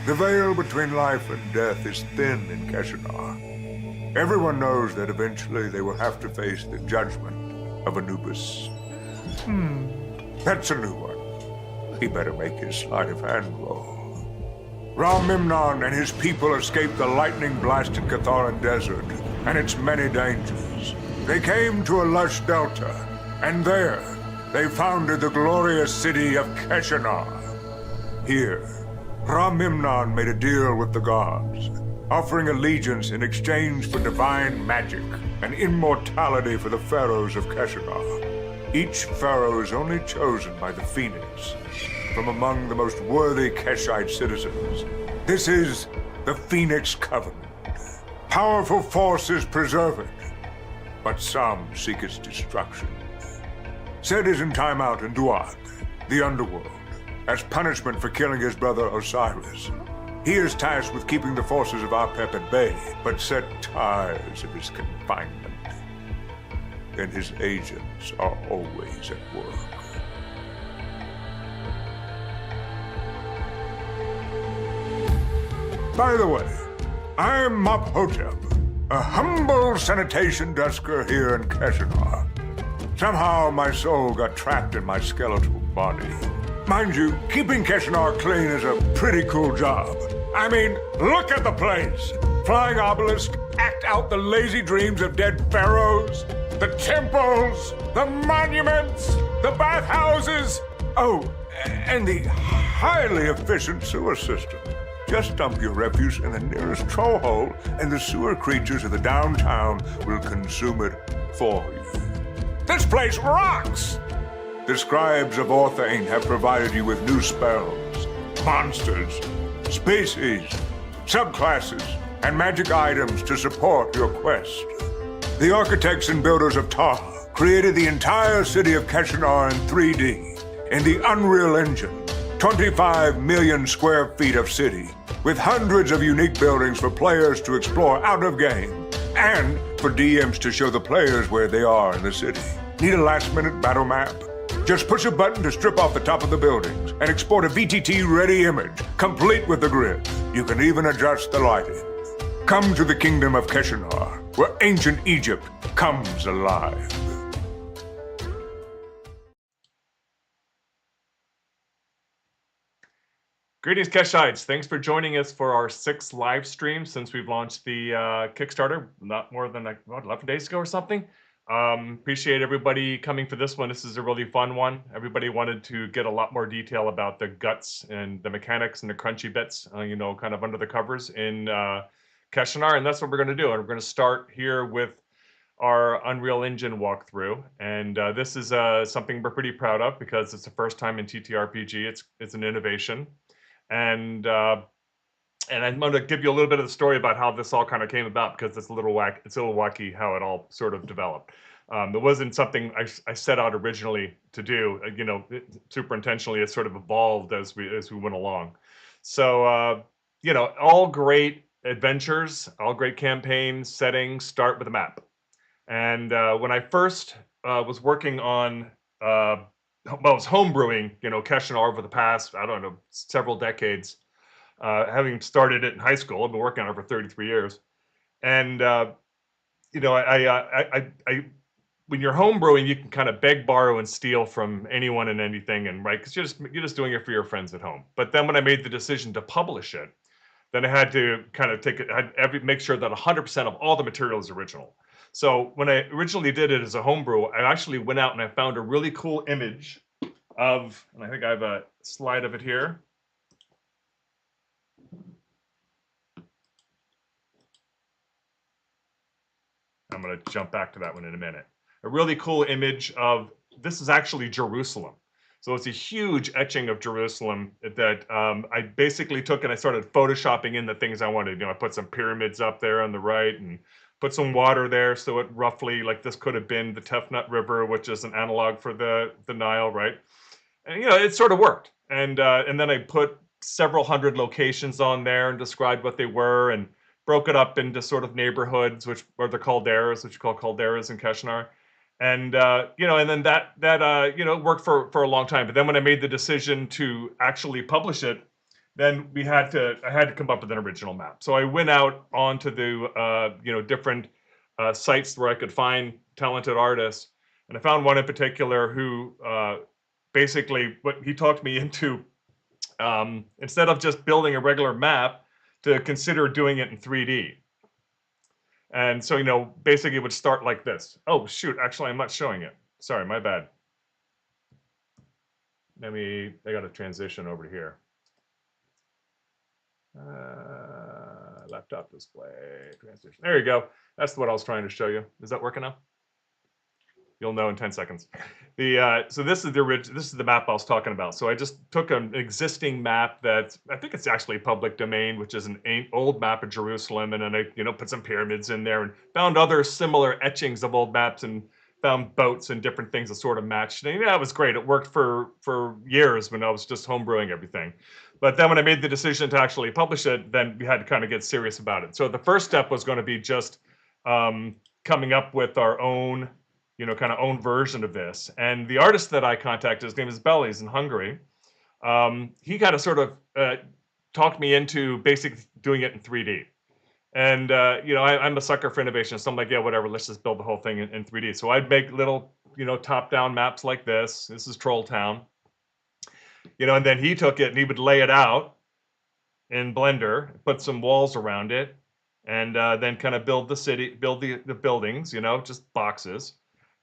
The veil between life and death is thin in Keshanar. Everyone knows that eventually they will have to face the judgment of Anubis. That's a new one. He better make his sleight of hand roll. Ra-Memnon and his people escaped the lightning-blasted Catharan Desert and its many dangers. They came to a lush delta, and there they founded the glorious city of Keshanar. Here, Ra-Memnon made a deal with the gods, offering allegiance in exchange for divine magic and immortality for the pharaohs of Keshanar. Each pharaoh is only chosen by the Phoenix, from among the most worthy Keshite citizens. This is the Phoenix Covenant. Powerful forces preserve it, but some seek its destruction. Sed is in timeout in Duat, the underworld, as punishment for killing his brother Osiris. He is tasked with keeping the forces of Apep at bay, but Sed tires of his confinement. And his agents are always at work. By the way, I'm Mophotep, a humble sanitation dusker here in Keshanar. Somehow my soul got trapped in my skeletal body. Mind you, keeping Keshanar clean is a pretty cool job. I mean, look at the place! Flying obelisk, act out the lazy dreams of dead pharaohs, the temples, the monuments, the bathhouses. Oh, and the highly efficient sewer system. Just dump your refuse in the nearest troll hole, and the sewer creatures of the downtown will consume it for you. This place rocks! The scribes of Orthane have provided you with new spells, monsters, species, subclasses, and magic items to support your quest. The architects and builders of Taha created the entire city of Keshanar in 3D, in the Unreal Engine. 25 million square feet of city, with hundreds of unique buildings for players to explore out of game, and for DMs to show the players where they are in the city. Need a last-minute battle map? Just push a button to strip off the top of the buildings and export a VTT-ready image, complete with the grid. You can even adjust the lighting. Come to the kingdom of Keshanar, where ancient Egypt comes alive. Greetings, Keshites. Thanks for joining us for our 6th live stream since we've launched the Kickstarter, not more than 11 days ago or something. Appreciate everybody coming for this one. This is a really fun one. Everybody wanted to get a lot more detail about the guts and the mechanics and the crunchy bits, you know, kind of under the covers in Keshanar, and that's what we're going to do. And we're going to start here with our Unreal Engine walkthrough. And this is something we're pretty proud of because it's the first time in TTRPG. It's an innovation. And I'm going to give you a little bit of the story about how this all kind of came about because it's a little wacky how it all sort of developed. It wasn't something I set out originally to do. You know, super intentionally, it sort of evolved as we went along. So you know, all great adventures, all great campaigns, settings start with a map. And when I first was working on well, I was homebrewing, you know, Keshanar over the past, I don't know, several decades. Having started it in high school, I've been working on it for 33 years. And, you know, when you're homebrewing, you can kind of beg, borrow, and steal from anyone and anything, and right, because you're just doing it for your friends at home. But then when I made the decision to publish it, then I had to kind of take it, make sure that 100% of all the material is original. So when I originally did it as a homebrew, I actually went out and I found a really cool image of, and I think I have a slide of it here. I'm going to jump back to that one in a minute. A really cool image of, this is actually Jerusalem. So it's a huge etching of Jerusalem that I basically took and I started photoshopping in the things I wanted. You know, I put some pyramids up there on the right and put some water there, so it roughly, like this could have been the Tefnut River, which is an analog for the Nile, right? And you know, it sort of worked. And then I put several hundred locations on there and described what they were and broke it up into sort of neighborhoods, which are the calderas, which you call calderas in Keshanar. And you know, and then that you know, worked for a long time. But then when I made the decision to actually publish it, then I had to come up with an original map. So I went out onto the different sites where I could find talented artists, and I found one in particular who basically what he talked me into, instead of just building a regular map, to consider doing it in 3D. And so, basically it would start like this. Oh, shoot, actually, I'm not showing it. Sorry, my bad. I got to transition over to here. Laptop display, transition. There you go. That's what I was trying to show you. Is that working now? You'll know in 10 seconds. So this is the map I was talking about. So I just took an existing map that I think it's actually public domain, which is an old map of Jerusalem, and then I put some pyramids in there and found other similar etchings of old maps and found boats and different things that sort of matched. And it was great. It worked for years when I was just homebrewing everything. But then when I made the decision to actually publish it, then we had to kind of get serious about it. So the first step was going to be just coming up with our own kind of own version of this. And the artist that I contacted, his name is Belly, he's in Hungary. He kind of sort of talked me into basically doing it in 3D. And, I'm a sucker for innovation. So I'm like, yeah, whatever, let's just build the whole thing in 3D. So I'd make little, top-down maps like this. This is Troll Town. And then he took it and he would lay it out in Blender, put some walls around it, and then kind of build the city, build the buildings, just boxes.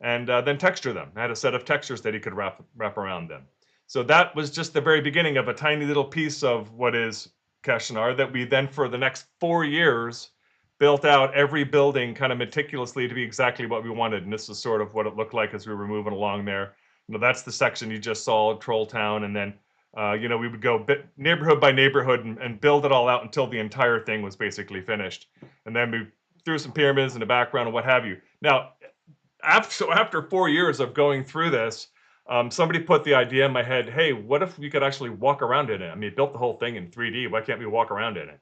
And then texture them. I had a set of textures that he could wrap around them. So that was just the very beginning of a tiny little piece of what is Keshanar that we then for the next 4 years built out every building kind of meticulously to be exactly what we wanted. And this is sort of what it looked like as we were moving along there. That's the section you just saw, Troll Town. And then, we would go neighborhood by neighborhood and build it all out until the entire thing was basically finished. And then we threw some pyramids in the background and what have you. Now, after 4 years of going through this, somebody put the idea in my head, hey, what if we could actually walk around in it? I mean, built the whole thing in 3D. Why can't we walk around in it?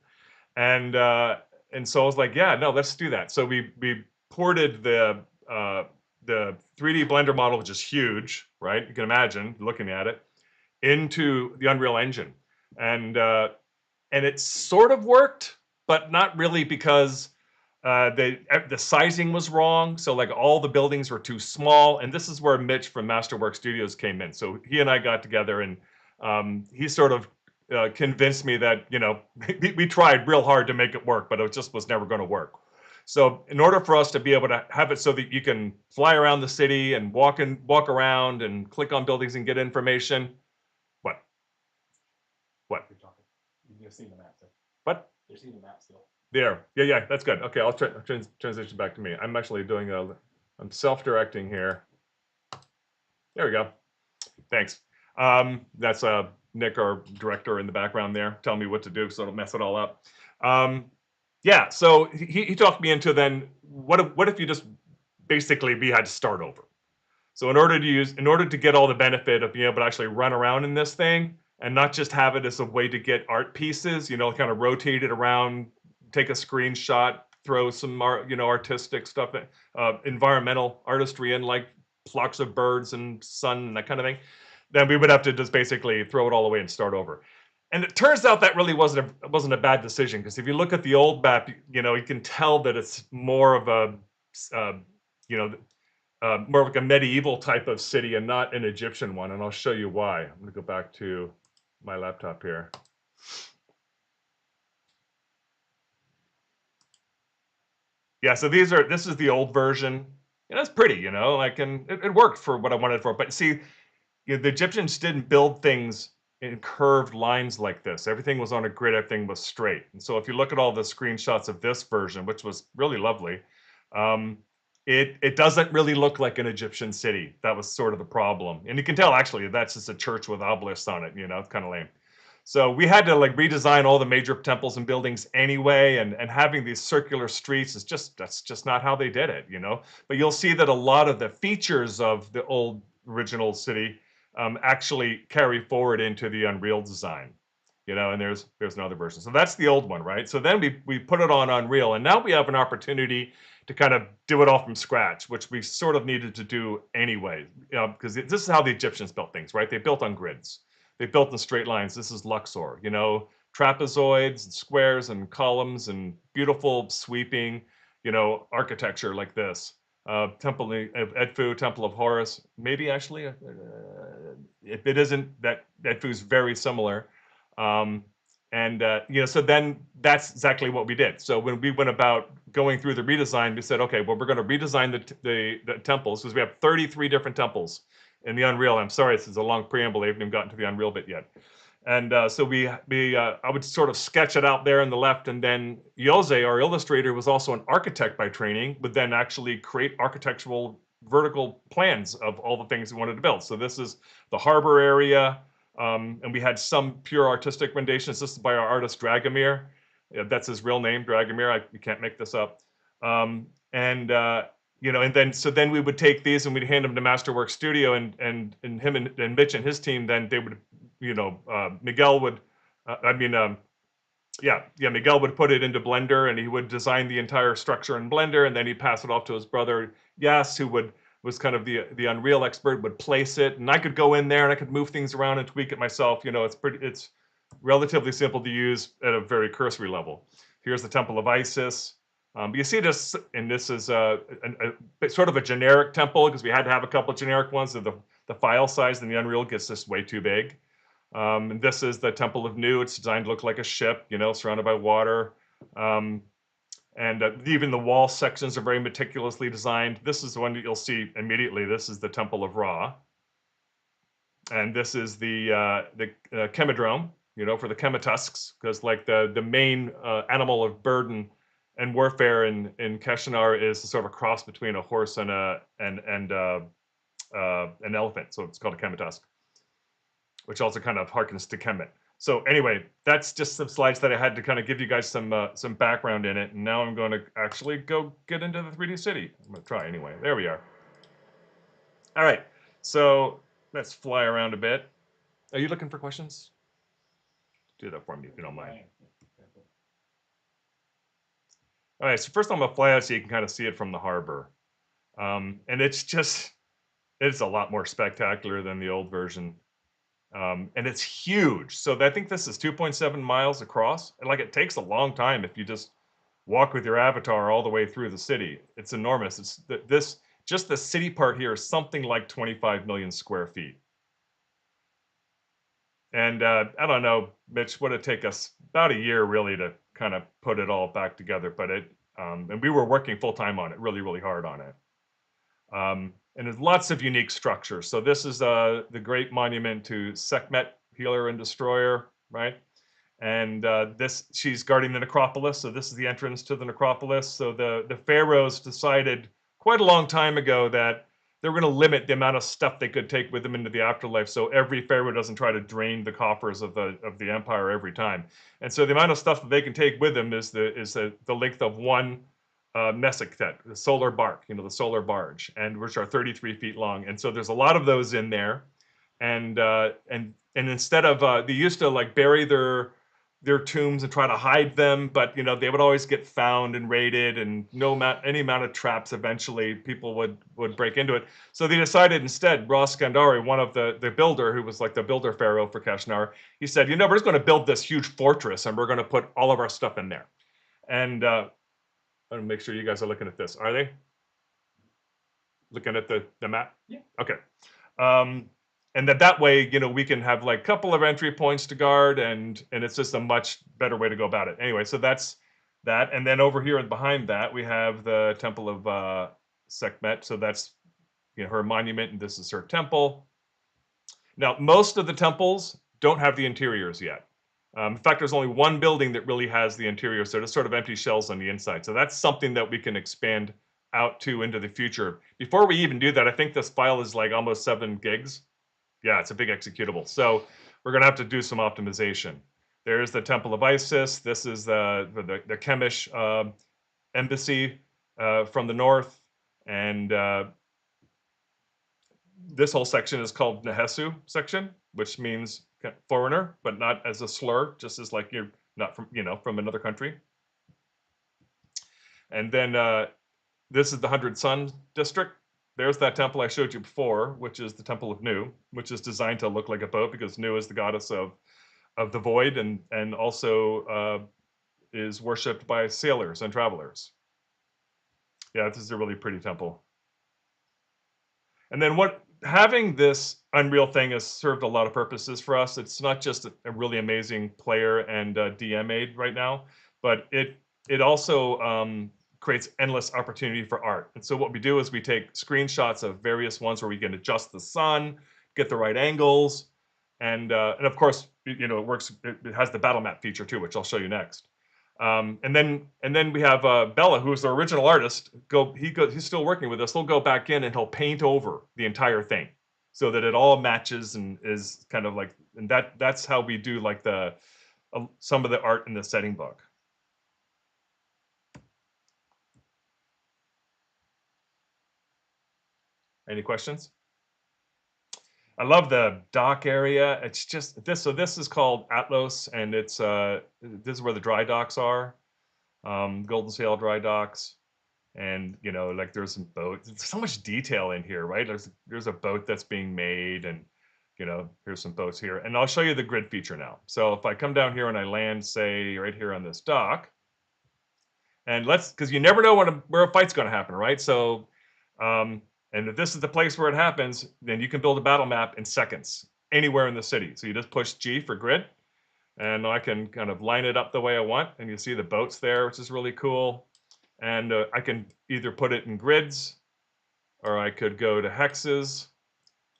And so I was like, yeah, no, let's do that. So we ported the 3D Blender model, which is huge, right? You can imagine looking at it, into the Unreal Engine. And it sort of worked, but not really because the sizing was wrong. So like all the buildings were too small. And this is where Mitch from Masterwork Studios came in. So he and I got together and he sort of convinced me that, we tried real hard to make it work, but it just was never going to work. So in order for us to be able to have it so that you can fly around the city and walk around and click on buildings and get information. What? You're talking. You're seeing the map. What? You're seeing the map still. There. Yeah, that's good. Okay, I'll transition back to me. I'm actually doing I'm self-directing here. There we go. Thanks. That's Nick, our director in the background there, telling me what to do so I don't mess it all up. Yeah, so he talked me into then, what if you just basically we had to start over? So in order to get all the benefit of being able to actually run around in this thing and not just have it as a way to get art pieces, kind of rotate it around, take a screenshot, throw some artistic stuff, environmental artistry in, like flocks of birds and sun and that kind of thing, then we would have to just basically throw it all away and start over. And it turns out that really wasn't a bad decision, because if you look at the old map, you can tell that it's more of a more like a medieval type of city and not an Egyptian one. And I'll show you why. I'm going to go back to my laptop here. Yeah, so this is the old version. It's pretty, and it worked for what I wanted for. But see, the Egyptians didn't build things in curved lines like this. Everything was on a grid, everything was straight. And so if you look at all the screenshots of this version, which was really lovely, it doesn't really look like an Egyptian city. That was sort of the problem. And you can tell, actually, that's just a church with obelisks on it, it's kind of lame. So we had to redesign all the major temples and buildings anyway, and having these circular streets that's just not how they did it, But you'll see that a lot of the features of the old original city actually carry forward into the Unreal design, and there's another version. So that's the old one, right? So then we put it on Unreal, and now we have an opportunity to kind of do it all from scratch, which we sort of needed to do anyway, because this is how the Egyptians built things, right? They built on grids. They built in straight lines. This is Luxor, trapezoids and squares and columns and beautiful sweeping, architecture like this. Temple of Edfu, Temple of Horus. Maybe actually, if it isn't, that Edfu is very similar. So then that's exactly what we did. So when we went about going through the redesign, we said, okay, well, we're going to redesign the temples because we have 33 different temples in the Unreal. I'm sorry, this is a long preamble. I haven't even gotten to the Unreal bit yet. And so I would sort of sketch it out there on the left, and then Jose, our illustrator, was also an architect by training, would then actually create architectural vertical plans of all the things we wanted to build. So this is the harbor area, and we had some pure artistic renditions. This is by our artist Dragomir. That's his real name, Dragomir. You can't make this up. And then we would take these and we'd hand them to Masterworks Studio, and him and Mitch and his team, then they would, Miguel would, Miguel would put it into Blender, and he would design the entire structure in Blender, and then he'd pass it off to his brother Yas, who was kind of the Unreal expert, would place it, and I could go in there and I could move things around and tweak it myself. It's relatively simple to use at a very cursory level. Here's the Temple of Isis. You see this, and this is sort of a generic temple because we had to have a couple of generic ones. So the file size in the Unreal gets just way too big. And this is the Temple of Nu. It's designed to look like a ship, surrounded by water. Even the wall sections are very meticulously designed. This is the one that you'll see immediately. This is the Temple of Ra. And this is the Chemodrome, for the Chemotusks, because like the main animal of burden and warfare in Keshanar is sort of a cross between a horse and an elephant. So it's called a Chemotusk, which also kind of harkens to Kemet. So anyway, that's just some slides that I had to kind of give you guys some background in it. And now I'm going to actually go get into the 3D city. I'm going to try anyway. There we are. All right. So let's fly around a bit. Are you looking for questions? Do that for me if you don't mind. All right, so first I'm gonna fly out so you can kind of see it from the harbor. And it's a lot more spectacular than the old version. And it's huge. So I think this is 2.7 miles across. And like, it takes a long time if you just walk with your avatar all the way through the city. It's enormous. Just the city part here is something like 25 million square feet. And I don't know, Mitch, would it take us about a year really to kind of put it all back together, but and we were working full time on it, really, really hard on it. And there's lots of unique structures. So this is the great monument to Sekhmet, healer and destroyer, right? And she's guarding the necropolis. So this is the entrance to the necropolis. So the pharaohs decided quite a long time ago that they were going to limit the amount of stuff they could take with them into the afterlife, so every pharaoh doesn't try to drain the coffers of the empire every time. And so the amount of stuff that they can take with them is the length of one Mesektet, the solar bark, the solar barge, and which are 33 feet long. And so there's a lot of those in there. And instead of they used to like bury their tombs and try to hide them, but they would always get found and raided, and any amount of traps, eventually people would break into it. So they decided instead, Ras Skandari, one of the builder, who was like the builder pharaoh for Keshanar, he said, we're just going to build this huge fortress and we're going to put all of our stuff in there. And I want to make sure you guys are looking at this. Are they looking at the map? Yeah. Okay. And that way, we can have like a couple of entry points to guard, and it's just a much better way to go about it. Anyway, so that's that. And then over here and behind that, we have the Temple of Sekhmet. So that's her monument, and this is her temple. Now, most of the temples don't have the interiors yet. In fact, there's only one building that really has the interiors. So it's sort of empty shells on the inside. So that's something that we can expand out to into the future. Before we even do that, I think this file is like almost 7 gigs. Yeah, it's a big executable. So we're going to have to do some optimization. There's the Temple of Isis. This is the Chemish embassy from the north. And this whole section is called Nehesu section, which means foreigner, but not as a slur, just as like you're not from another country. And then this is the 100 Sun district. There's that temple I showed you before, which is the Temple of Nu, which is designed to look like a boat because Nu is the goddess of the void, and also is worshipped by sailors and travelers. Yeah, this is a really pretty temple. And then having this Unreal thing has served a lot of purposes for us. It's not just a really amazing player and DM aid right now, but it also creates endless opportunity for art. And so what we do is we take screenshots of various ones where we can adjust the sun, get the right angles, and of course, it works. It has the battle map feature too, which I'll show you next. And then we have Bella, who's the original artist. He's still working with us. He'll go back in and he'll paint over the entire thing so that it all matches and is kind of like. And that's how we do like some of the art in the setting book. Any questions? I love the dock area. It's just this. So this is called Atlos, and it's this is where the dry docks are, Golden Sail dry docks, and like there's some boats. There's so much detail in here, right? There's a boat that's being made, and here's some boats here, and I'll show you the grid feature now. So if I come down here and I land, say right here on this dock, and because you never know where a fight's going to happen, right? So. And if this is the place where it happens, then you can build a battle map in seconds, anywhere in the city. So you just push G for grid, and I can kind of line it up the way I want. And you see the boats there, which is really cool. And I can either put it in grids, or I could go to hexes.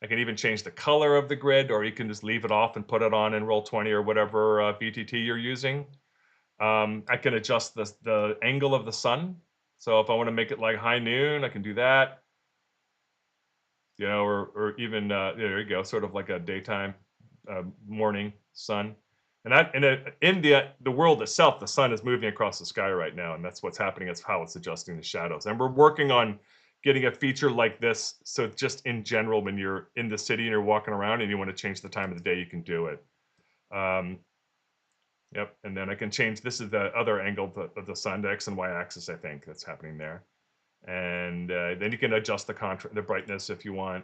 I can even change the color of the grid, or you can just leave it off and put it on in Roll20 or whatever VTT you're using. I can adjust the angle of the sun. So if I want to make it like high noon, I can do that. Or even there you go, sort of like a daytime, morning sun, and in the world itself, the sun is moving across the sky right now, and that's what's happening. It's how it's adjusting the shadows, and we're working on getting a feature like this. So just in general, when you're in the city and you're walking around and you want to change the time of the day, you can do it. Yep, and then I can change. This is the other angle of the sun, the X and Y axis. I think that's happening there. And then you can adjust the brightness if you want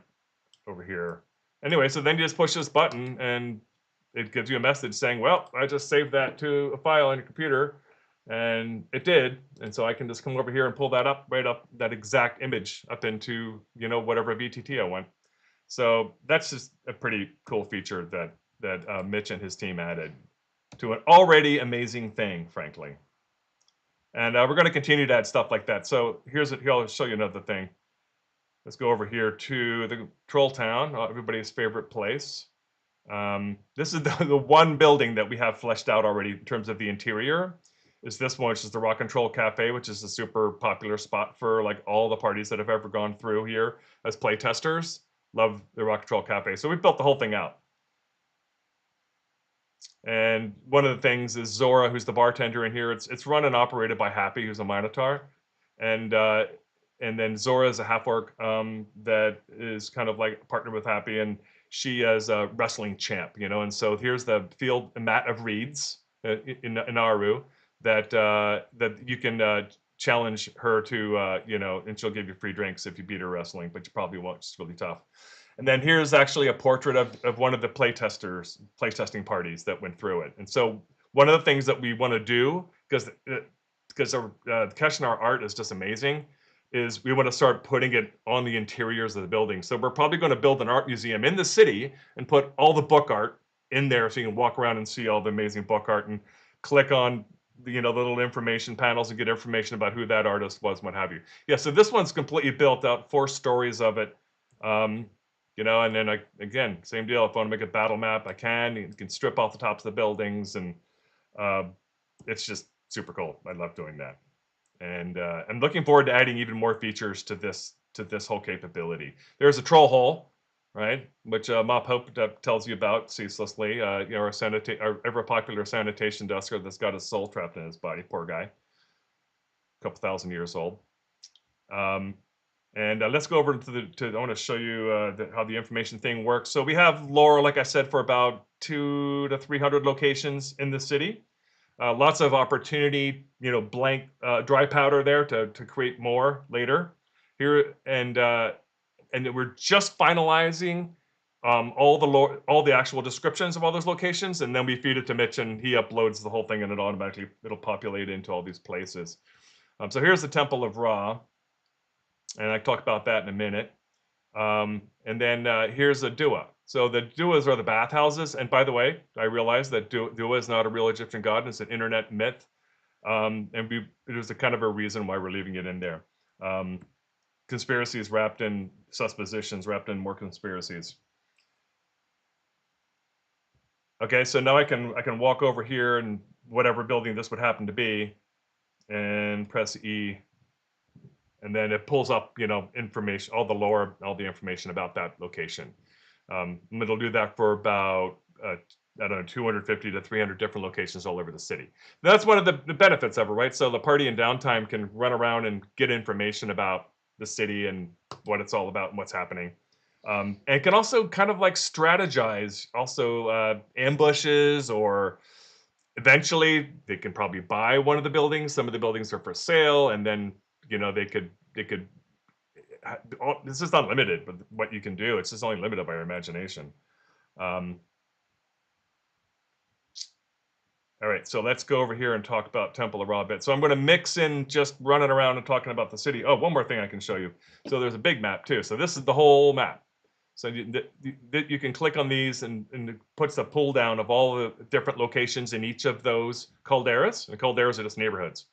over here. Anyway, so then you just push this button and it gives you a message saying, well, I just saved that to a file on your computer, and it did. And so I can just come over here and pull that up, right up that exact image up into, whatever VTT I want. So that's just a pretty cool feature that Mitch and his team added to an already amazing thing, frankly. And we're going to continue to add stuff like that. So here I'll show you another thing. Let's go over here to the Troll Town, everybody's favorite place. This is the one building that we have fleshed out already in terms of the interior. Is this one, which is the Rock and Troll Cafe, which is a super popular spot for like all the parties that have ever gone through here as playtesters. Love the Rock and Troll Cafe. So we built the whole thing out. And one of the things is Zora, who's the bartender in here. It's run and operated by Happy, who's a Minotaur, and then Zora is a half orc that is kind of like partnered with Happy, and she is a wrestling champ, And so here's the field mat of reeds in Nauru that you can challenge her to, and she'll give you free drinks if you beat her wrestling, but you probably won't. It's really tough. And then here's actually a portrait of one of the playtesting parties that went through it. And so one of the things that we want to do, because the Keshanar art is just amazing, is we want to start putting it on the interiors of the building. So we're probably going to build an art museum in the city and put all the book art in there so you can walk around and see all the amazing book art and click on the little information panels and get information about who that artist was and what have you. Yeah, so this one's completely built out, 4 stories of it. And then again, same deal. If I want to make a battle map, I can. You can strip off the tops of the buildings, and it's just super cool. I love doing that, and I'm looking forward to adding even more features to this whole capability. There's a troll hole, right, which Mop Hope tells you about ceaselessly. Our ever popular sanitation dusker that's got his soul trapped in his body. Poor guy, a couple thousand years old. And let's go over I want to show you how the information thing works. So we have lore, like I said, for about 200 to 300 locations in the city. Lots of opportunity, blank dry powder there to create more later. Here and we're just finalizing all the actual descriptions of all those locations, and then we feed it to Mitch, and he uploads the whole thing, and it'll populate into all these places. So here's the Temple of Ra, and I talk about that in a minute. And then here's a Dua. So the Duas are the bathhouses, and by the way, I realize that Dua is not a real Egyptian god; it's an internet myth, and there's a kind of a reason why we're leaving it in there. Conspiracies wrapped in suppositions, wrapped in more conspiracies. Okay, so now I can walk over here and whatever building this would happen to be, and press E, and then it pulls up, information, all the information about that location. It'll do that for about I don't know, 250 to 300 different locations all over the city. That's one of the benefits of it, right? So the party in downtime can run around and get information about the city and what it's all about and what's happening. And it can also kind of like strategize, also ambushes, or eventually they can probably buy one of the buildings. Some of the buildings are for sale, and then they could. This is unlimited, but what you can do, it's just only limited by your imagination. All right, so let's go over here and talk about Temple of Ra a bit. So I'm going to mix in just running around and talking about the city. Oh, one more thing I can show you. So there's a big map too. So this is the whole map. So you can click on these, and it puts a pull down of all the different locations in each of those calderas. And calderas are just neighborhoods.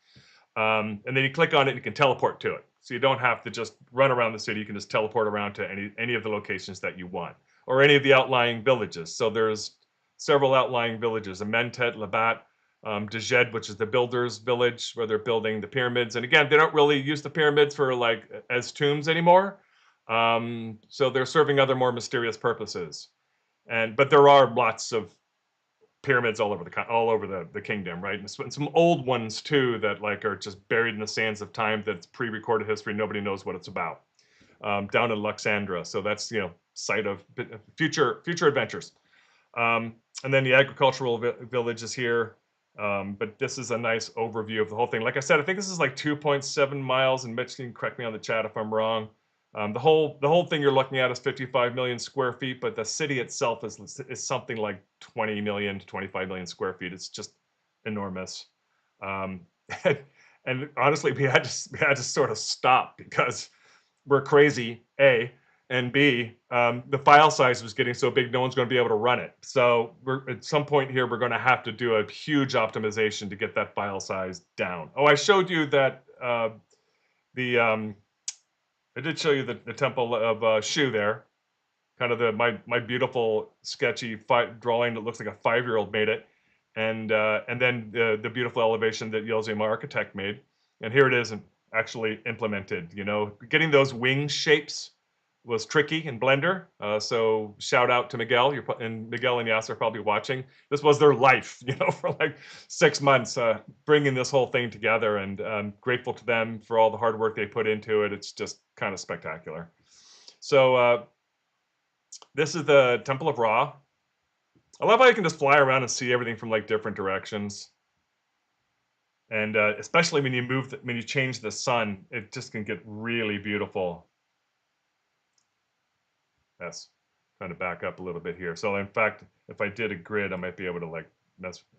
And then you click on it, and you can teleport to it. So you don't have to just run around the city. You can just teleport around to any of the locations that you want, or any of the outlying villages. So there's several outlying villages: Amentet, Labat, Dejed, which is the builders' village where they're building the pyramids. And again, they don't really use the pyramids for as tombs anymore. So they're serving other more mysterious purposes. But there are lots of pyramids all over the kingdom, right? And some old ones too that are just buried in the sands of time. That's pre-recorded history. Nobody knows what it's about. Down in Luxandra, so that's site of future adventures. And then the agricultural village is here. But this is a nice overview of the whole thing. Like I said, I think this is like 2.7 miles, and Mitch can correct me on the chat if I'm wrong. The whole thing you're looking at is 55 million square feet, but the city itself is something like 20 million to 25 million square feet. It's just enormous. And honestly, we had to sort of stop because we're crazy, A, and B, the file size was getting so big, no one's going to be able to run it. So at some point here, we're going to have to do a huge optimization to get that file size down. Oh, I showed you that I did show you the temple of Shu there, kind of my beautiful sketchy drawing that looks like a 5-year-old made it, and then the beautiful elevation that Yelze, my architect, made. And here it is actually implemented. Getting those wing shapes was tricky in Blender. So shout out to Miguel. Miguel and Yas are probably watching. This was their life, for like 6 months, bringing this whole thing together, and I'm grateful to them for all the hard work they put into it. It's just kind of spectacular. So this is the Temple of Ra. I love how you can just fly around and see everything from different directions. And especially when you change the sun, it just can get really beautiful. Yes, trying to back up a little bit here. So in fact, if I did a grid, I might be able to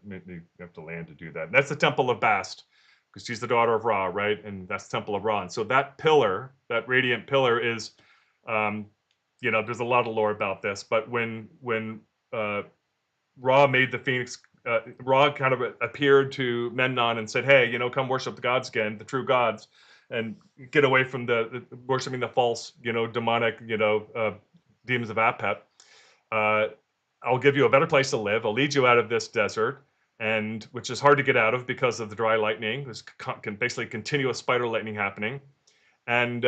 maybe you have to land to do that. And that's the Temple of Bast, because she's the daughter of Ra, right? And that's Temple of Ra. And so that pillar, that radiant pillar, is, there's a lot of lore about this. But when Ra made the phoenix, Ra kind of appeared to Memnon and said, "Hey, come worship the gods again, the true gods, and get away from the worshiping the false, demonic, demons of Apep. I'll give you a better place to live. I'll lead you out of this desert, which is hard to get out of because of the dry lightning. There's basically continuous spider lightning happening, and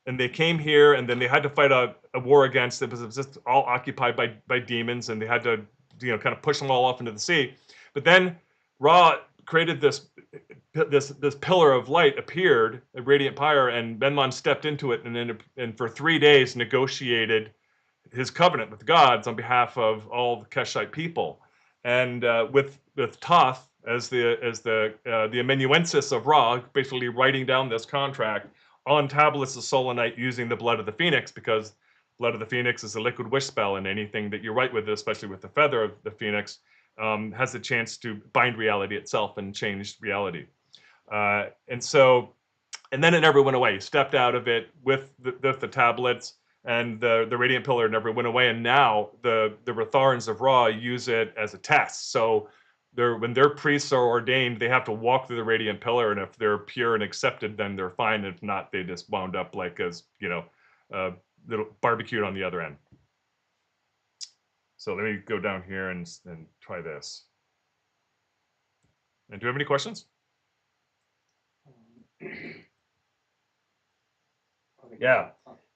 they came here, and then they had to fight a war against it because it was just all occupied by demons, and they had to kind of push them all off into the sea. But then Ra created this pillar of light, appeared, a radiant pyre, and Memnon stepped into it, and for 3 days negotiated his covenant with the gods on behalf of all the Keshite people, and with Thoth as the amanuensis of Ra, basically writing down this contract on tablets of selenite using the blood of the phoenix, because Blood of the Phoenix is a liquid wish spell, and anything that you write with it, especially with the feather of the Phoenix, has the chance to bind reality itself and change reality. And then it never went away. Stepped out of it with the tablets, and the Radiant Pillar never went away. And now the Ratharans of Ra use it as a test. So when their priests are ordained, they have to walk through the Radiant Pillar, and if they're pure and accepted, then they're fine. If not, they just wound up like as little barbecued on the other end. So let me go down here and try this. And do you have any questions? Yeah,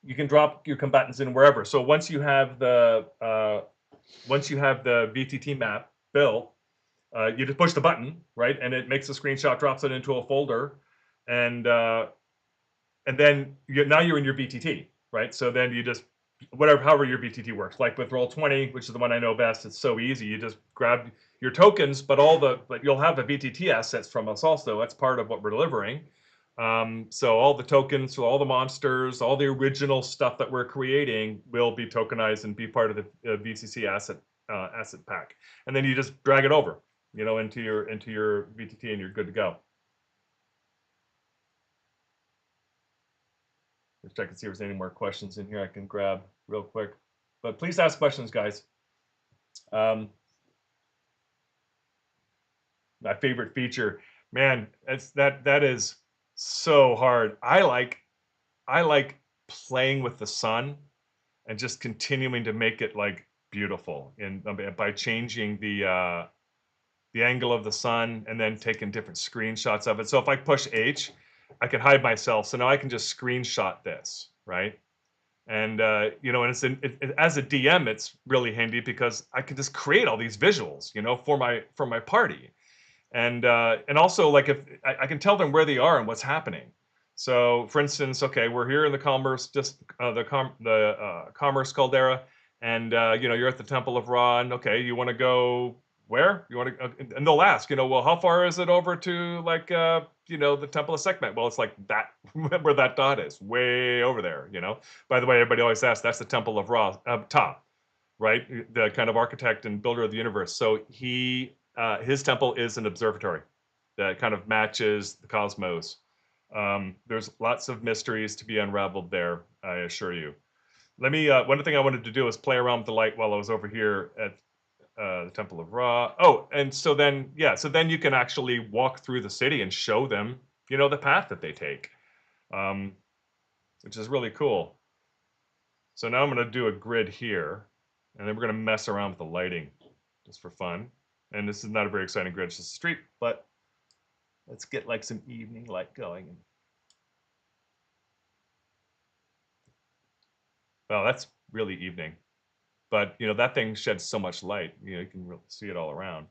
you can drop your combatants in wherever. So once you have the VTT map built, you just push the button, right, and it makes a screenshot, drops it into a folder, and then now you're in your VTT, right? So then you just however your VTT works. Like with Roll20, which is the one I know best, it's so easy. You just grab your tokens, but you'll have the VTT assets from us also. That's part of what we're delivering. So all the tokens, so all the monsters, all the original stuff that we're creating will be tokenized and be part of the VCC asset pack. And then you just drag it over, into your VTT, and you're good to go. Let's check and see if there's any more questions in here I can grab real quick. But please ask questions, guys. My favorite feature, man, that is so hard. I like playing with the sun and just continuing to make it like beautiful, and by changing the angle of the sun and then taking different screenshots of it. So if I push H, I can hide myself. So now I can just screenshot this, right? And and as a DM, it's really handy because I can just create all these visuals, for my party. And also, like, if I can tell them where they are and what's happening. So, for instance, okay, we're here in the commerce, commerce caldera, and you're at the Temple of Ra, and okay, you want to go where? You want to, and they'll ask, well, how far is it over to like the Temple of Sekhmet? Well, it's like that where that dot is, way over there. By the way, everybody always asks, that's the Temple of Ra, Ta, right? The kind of architect and builder of the universe. So his temple is an observatory that kind of matches the cosmos. There's lots of mysteries to be unraveled there, I assure you. Let me, one thing I wanted to do is play around with the light while I was over here at the Temple of Ra. Oh, and so then you can actually walk through the city and show them, the path that they take, which is really cool. So now I'm going to do a grid here, and then we're going to mess around with the lighting just for fun. And this is not a very exciting grid, it's just a street, but let's get like some evening light going. Well, that's really evening, but that thing sheds so much light, you can really see it all around.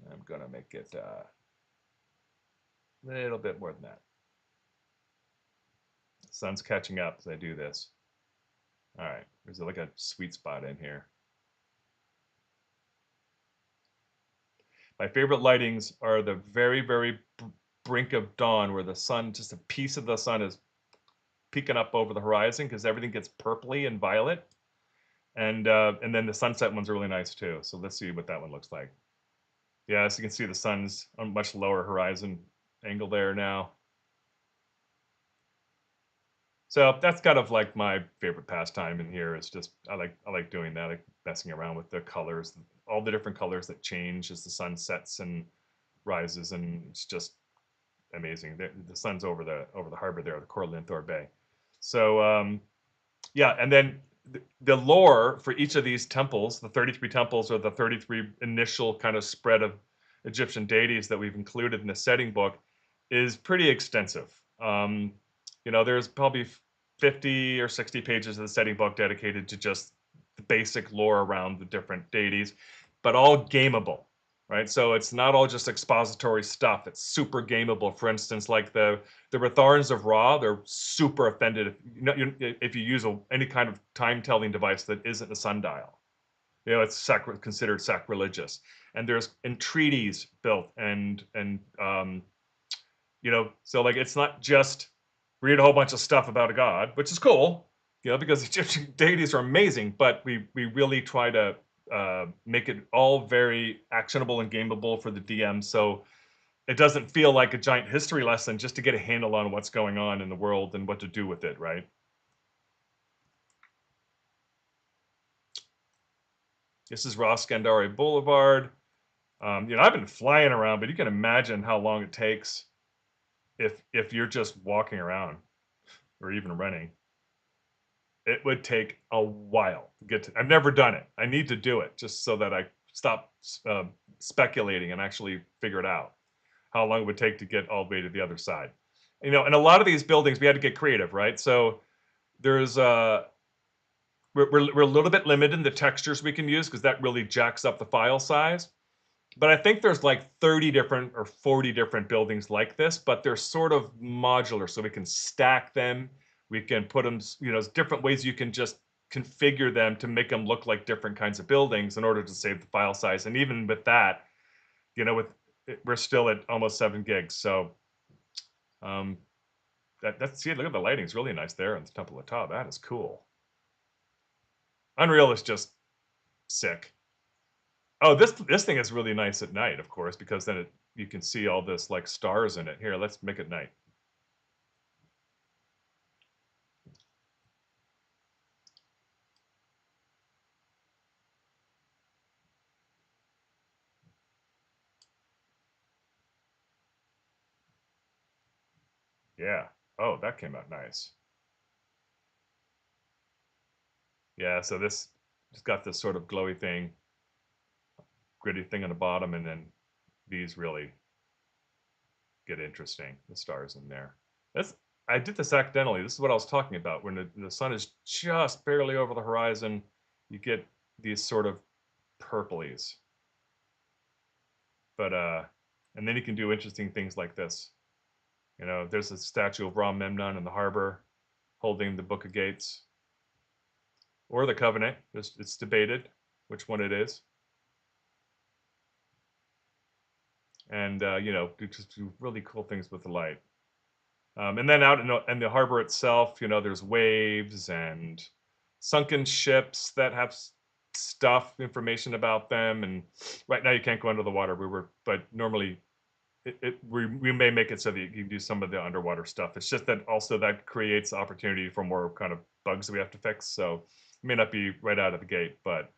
I'm gonna make it a little bit more than that. The sun's catching up as I do this. All right, there's like a sweet spot in here. My favorite lightings are the very, very brink of dawn, where the sun, just a piece of the sun, is peeking up over the horizon because everything gets purpley and violet. And then the sunset ones are really nice too. So let's see what that one looks like. Yeah, so you can see the sun's on much lower horizon angle there now. So that's kind of like my favorite pastime in here. It's just I like doing that, like messing around with the colors, all the different colors that change as the sun sets and rises, and it's just amazing. The sun's over the harbor there, the Cor Linthor Bay. So yeah, and then the lore for each of these temples, the 33 temples, or the 33 initial kind of spread of Egyptian deities that we've included in the setting book, is pretty extensive. There's probably 50 or 60 pages of the setting book dedicated to just the basic lore around the different deities, but all gameable, right? So it's not all just expository stuff. It's super gameable. For instance, like the Ratharans of Ra, they're super offended if you use any kind of time-telling device that isn't a sundial. It's considered sacrilegious. And there's entreaties built, and so like it's not just read a whole bunch of stuff about a god, which is cool, you know, because Egyptian deities are amazing, but we really try to make it all very actionable and gameable for the DM, so it doesn't feel like a giant history lesson, just to get a handle on what's going on in the world and what to do with it, right? This is Ross Scandari Boulevard. You know, I've been flying around, but you can imagine how long it takes if you're just walking around or even running. It would take a while to get to. I've never done it. I need to do it just so that I stop speculating and actually figure it out. How long it would take to get all the way to the other side. You know, and a lot of these buildings, we had to get creative, right? So there's we're a little bit limited in the textures we can use because that really jacks up the file size. But I think there's like 30 different or 40 different buildings like this, but they're sort of modular, so we can stack them. We can put them, you know, there's different ways you can just configure them to make them look like different kinds of buildings in order to save the file size. And even with that, you know, we're still at almost 7 gigs. So see, look at the lighting, it's really nice there on the Temple of Ptah. That is cool. Unreal is just sick. Oh, this thing is really nice at night, of course, because then you can see all this like stars in it. Here, let's make it night. Yeah. Oh, that came out nice. Yeah, so this just got this sort of glowy thing, gritty thing on the bottom, and then these really get interesting, the stars in there. I did this accidentally. This is what I was talking about. When the sun is just barely over the horizon, you get these sort of purplies. But and then you can do interesting things like this. You know, there's a statue of Ra Memnon in the harbor holding the Book of Gates. Or the Covenant. It's debated which one it is. And, you know, just do really cool things with the light. And then out in the harbor itself, you know, there's waves and sunken ships that have stuff, information about them. And right now you can't go under the water. But normally we may make it so that you can do some of the underwater stuff. It's just that also that creates opportunity for more kind of bugs that we have to fix. So it may not be right out of the gate, but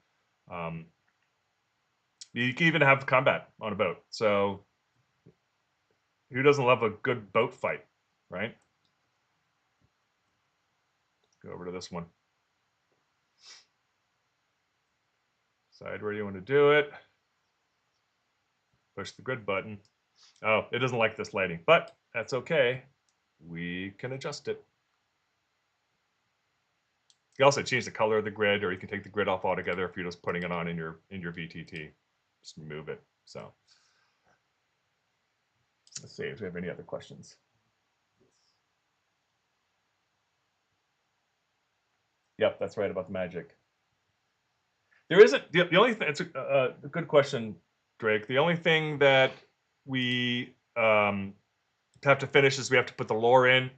you can even have combat on a boat. So who doesn't love a good boat fight, right? Go over to this one. Decide where you want to do it. Push the grid button. Oh, it doesn't like this lighting, but that's okay. We can adjust it. You can also change the color of the grid, or you can take the grid off altogether if you're just putting it on in your VTT. Just move it. So let's see if we have any other questions. Yep, that's right about the magic. There isn't the only thing. It's a good question, Drake. The only thing that we have to finish is we have to put the lore in.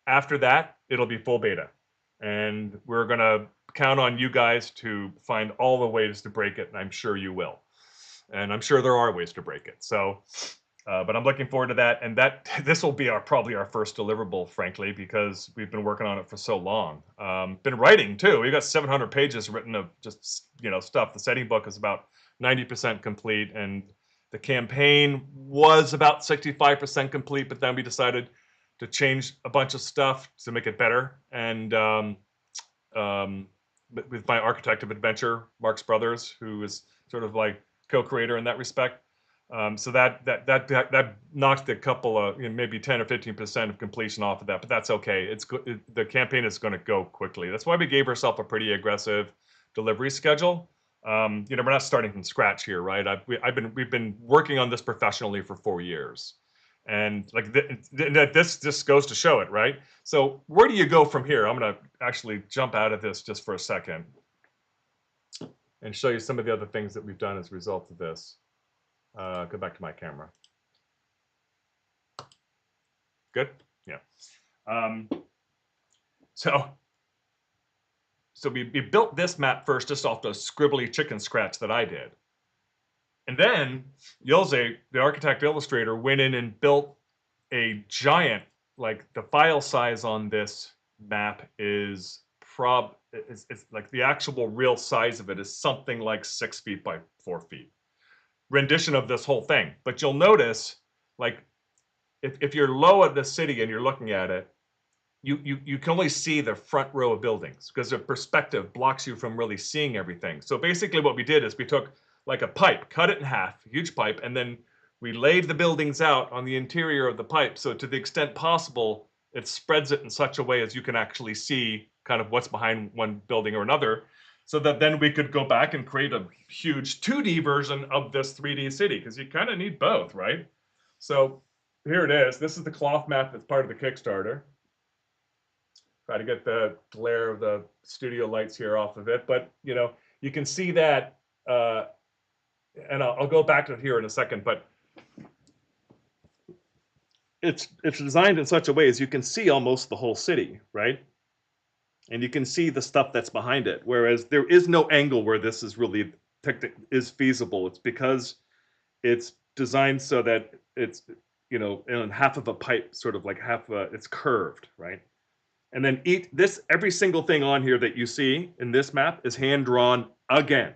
After that, it'll be full beta, and we're gonna count on you guys to find all the ways to break it, and I'm sure you will. And I'm sure there are ways to break it. So, but I'm looking forward to that, and this will be probably our first deliverable, frankly, because we've been working on it for so long. Been writing too. We've got 700 pages written of just stuff. The setting book is about 90% complete, and the campaign was about 65% complete. But then we decided to change a bunch of stuff to make it better. And with my architect of adventure, Mark's Brothers, who is sort of like co-creator in that respect. So that knocked a couple of maybe 10 or 15% of completion off of that, but that's okay. The campaign is going to go quickly. That's why we gave ourselves a pretty aggressive delivery schedule. We're not starting from scratch here, right? We've been working on this professionally for 4 years, and like this goes to show it, right? So where do you go from here? I'm going to actually jump out of this just for a second and show you some of the other things that we've done as a result of this. Go back to my camera. Good? Yeah. So we built this map first just off the scribbly chicken scratch that I did. And then Jose, the architect illustrator, went in and built a giant, like the file size on this map is it's like the actual real size of it is something like 6 feet by 4 feet. Rendition of this whole thing. But you'll notice, like, if you're low at the city and you're looking at it, you can only see the front row of buildings because the perspective blocks you from really seeing everything. So basically what we did is we took like a pipe, cut it in half, a huge pipe, and then we laid the buildings out on the interior of the pipe. So to the extent possible, it spreads it in such a way as you can actually see kind of what's behind one building or another, so that then we could go back and create a huge 2D version of this 3D city, because you kind of need both, right? So here it is. This is the cloth map that's part of the Kickstarter. Try to get the glare of the studio lights here off of it, but you know, you can see that, and I'll go back to it here in a second, but it's designed in such a way as you can see almost the whole city, right? And you can see the stuff that's behind it, whereas there is no angle where this is really is feasible. It's because it's designed so that it's, you know, in half of a pipe, sort of like it's curved, right? And then every single thing on here that you see in this map is hand drawn again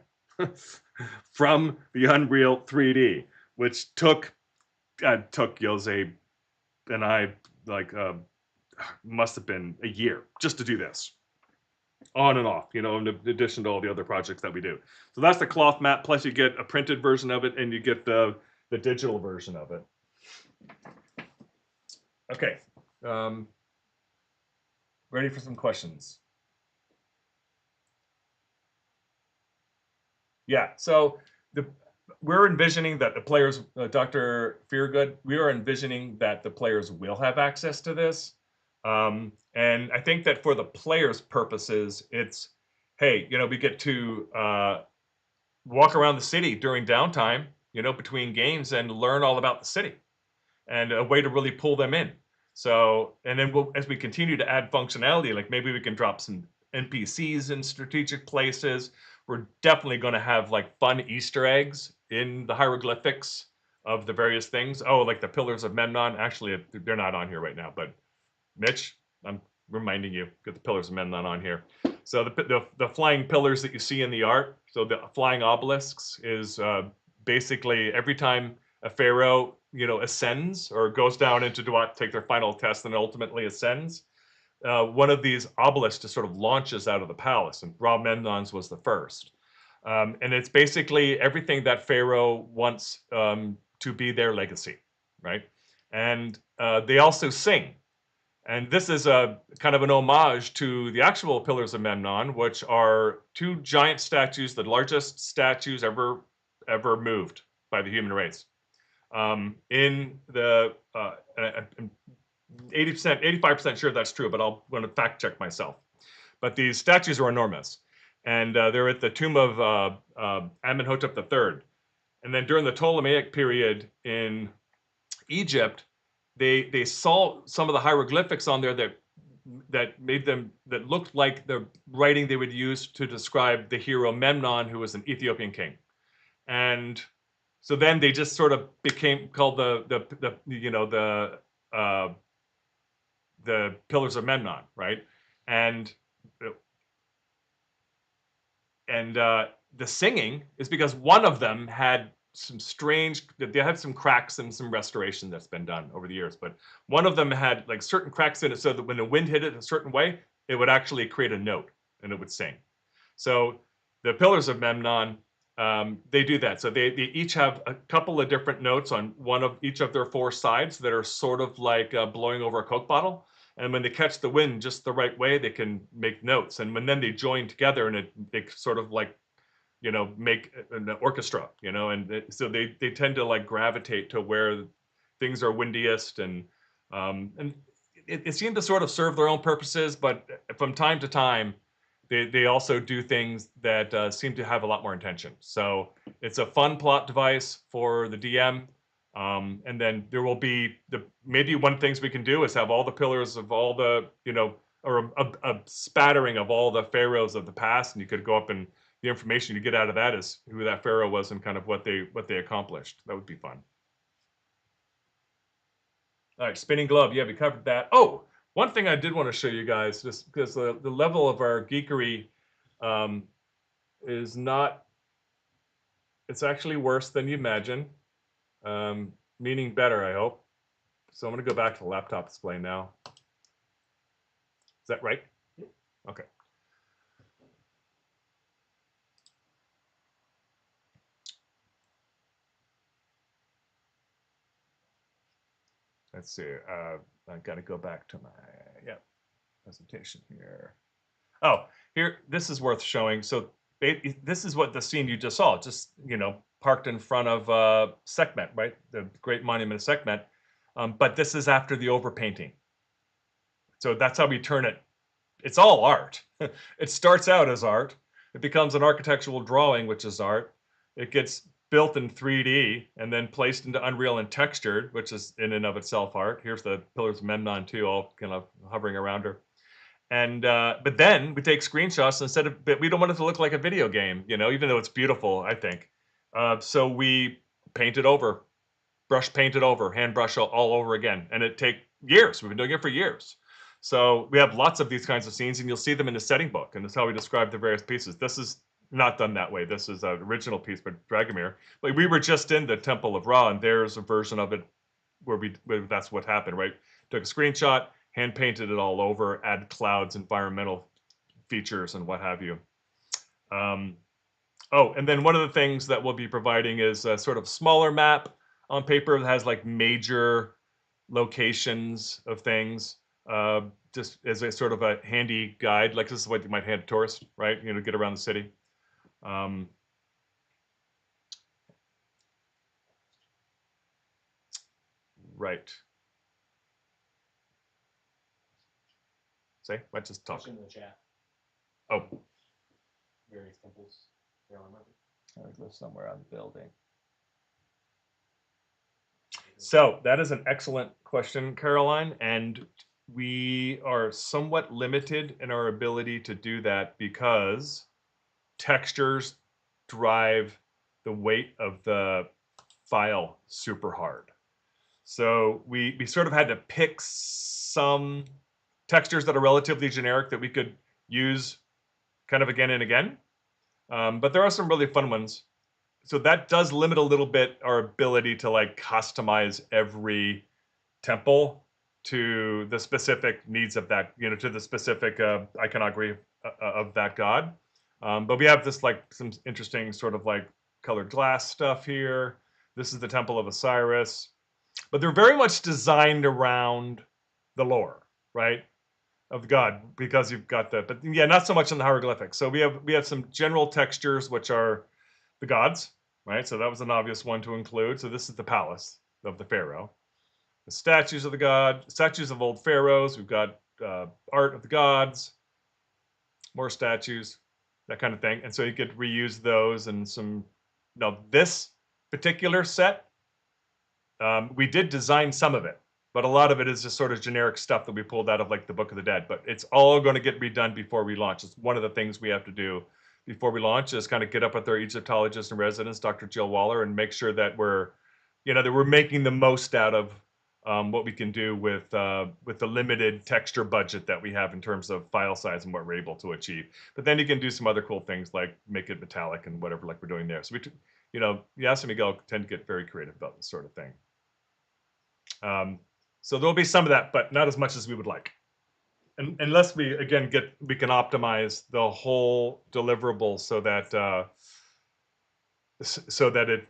from the Unreal 3D, which took Jose and I like must have been a year just to do this, on and off, you know, in addition to all the other projects that we do. So that's the cloth map, plus you get a printed version of it and you get the digital version of it. Okay. Ready for some questions? Yeah, so we're envisioning that the players, Dr. Feargood, we are envisioning that the players will have access to this. And I think that for the players' purposes, it's, hey, you know, we get to walk around the city during downtime, you know, between games and learn all about the city, and a way to really pull them in. So, and then as we continue to add functionality, like maybe we can drop some NPCs in strategic places. We're definitely going to have like fun Easter eggs in the hieroglyphics of the various things. Oh, like the Pillars of Memnon. Actually, they're not on here right now, but Mitch, I'm reminding you, get the Pillars of Memnon on here. So the flying pillars that you see in the art, so the flying obelisks is basically every time a pharaoh, you know, ascends or goes down into Duat, take their final test, and ultimately ascends, one of these obelisks just sort of launches out of the palace, and Ra Memnon's was the first. And it's basically everything that pharaoh wants to be their legacy, right? And they also sing. And this is a kind of an homage to the actual Pillars of Memnon, which are two giant statues, the largest statues ever moved by the human race. In the 80%, 85% sure that's true, but I'm going to fact check myself. But these statues are enormous, and they're at the tomb of Amenhotep III. And then during the Ptolemaic period in Egypt, they saw some of the hieroglyphics on there that looked like the writing they would use to describe the hero Memnon, who was an Ethiopian king. And so then they just sort of became called the Pillars of Memnon, right? And the singing is because one of them had they had some cracks and some restoration that's been done over the years, but one of them had like certain cracks in it so that when the wind hit it a certain way, it would actually create a note and it would sing. So the Pillars of Memnon, they do that. So they each have a couple of different notes on one of each of their four sides that are sort of like blowing over a Coke bottle. And when they catch the wind just the right way, they can make notes. And when then they join together and they sort of like, you know, make an orchestra, you know, and so they tend to like gravitate to where things are windiest, and it seemed to sort of serve their own purposes, but from time to time, they also do things that seem to have a lot more intention. So it's a fun plot device for the DM. And then there will be maybe one of the things we can do is have all the pillars of all the, or a spattering of all the pharaohs of the past, and you could go up and the information you get out of that is who that pharaoh was and kind of what they accomplished. That would be fun. All right, spinning globe. Yeah, we covered that. Oh, one thing I did want to show you guys, just because the level of our geekery is not, it's actually worse than you imagine, meaning better, I hope. So I'm going to go back to the laptop display now. Is that right? Okay. Let's see. I've got to go back to my presentation here. Oh, here, this is worth showing. So this is what the scene you just saw, just, parked in front of Sekhmet, right? The great monument of Sekhmet. But this is after the overpainting. So that's how we turn it. It's all art. It starts out as art. It becomes an architectural drawing, which is art. It gets built in 3D and then placed into Unreal and textured, which is in and of itself art. Here's the Pillars of Memnon too, all kind of hovering around her. And but then we take screenshots instead of, but we don't want it to look like a video game, even though it's beautiful, I think. So we paint it over, brush paint it over, hand brush all over again. And it take years. We've been doing it for years. So we have lots of these kinds of scenes, and you'll see them in the setting book, and that's how we describe the various pieces. This is not done that way. This is an original piece by Dragomir. But we were just in the Temple of Ra, and there's a version of it where that's what happened, right? Took a screenshot, hand painted it all over, add clouds, environmental features, and what have you. Oh, and then one of the things that we'll be providing is a sort of smaller map on paper that has like major locations of things, just as a sort of a handy guide. Like this is what you might hand a tourist, right? Get around the city. Right. Say, let's just talk. In the chat. Oh. Various temples. I live somewhere on the building. So that is an excellent question, Caroline, and we are somewhat limited in our ability to do that because textures drive the weight of the file super hard. So we sort of had to pick some textures that are relatively generic that we could use kind of again and again. But there are some really fun ones. So that does limit a little bit our ability to like customize every temple to the specific needs of that, to the specific iconography of that god. But we have this like some interesting sort of like colored glass stuff here. This is the Temple of Osiris. But they're very much designed around the lore, right, of the god, because you've got but yeah, not so much in the hieroglyphics. So we have some general textures, which are the gods, right? So that was an obvious one to include. So this is the palace of the pharaoh. The statues of the god, statues of old pharaohs. We've got art of the gods, more statues, that kind of thing. And so you could reuse those and some. Now this particular set, we did design some of it, but a lot of it is just sort of generic stuff that we pulled out of like the Book of the Dead. But it's all going to get redone before we launch. It's one of the things we have to do before we launch is kind of get up with our Egyptologist in residence, Dr. Jill Waller, and make sure that we're making the most out of what we can do with the limited texture budget that we have in terms of file size and what we're able to achieve. But then you can do some other cool things like make it metallic and whatever, like we're doing there. So Yas and Miguel tend to get very creative about this sort of thing. So there'll be some of that, but not as much as we would like. And unless we again we can optimize the whole deliverable so that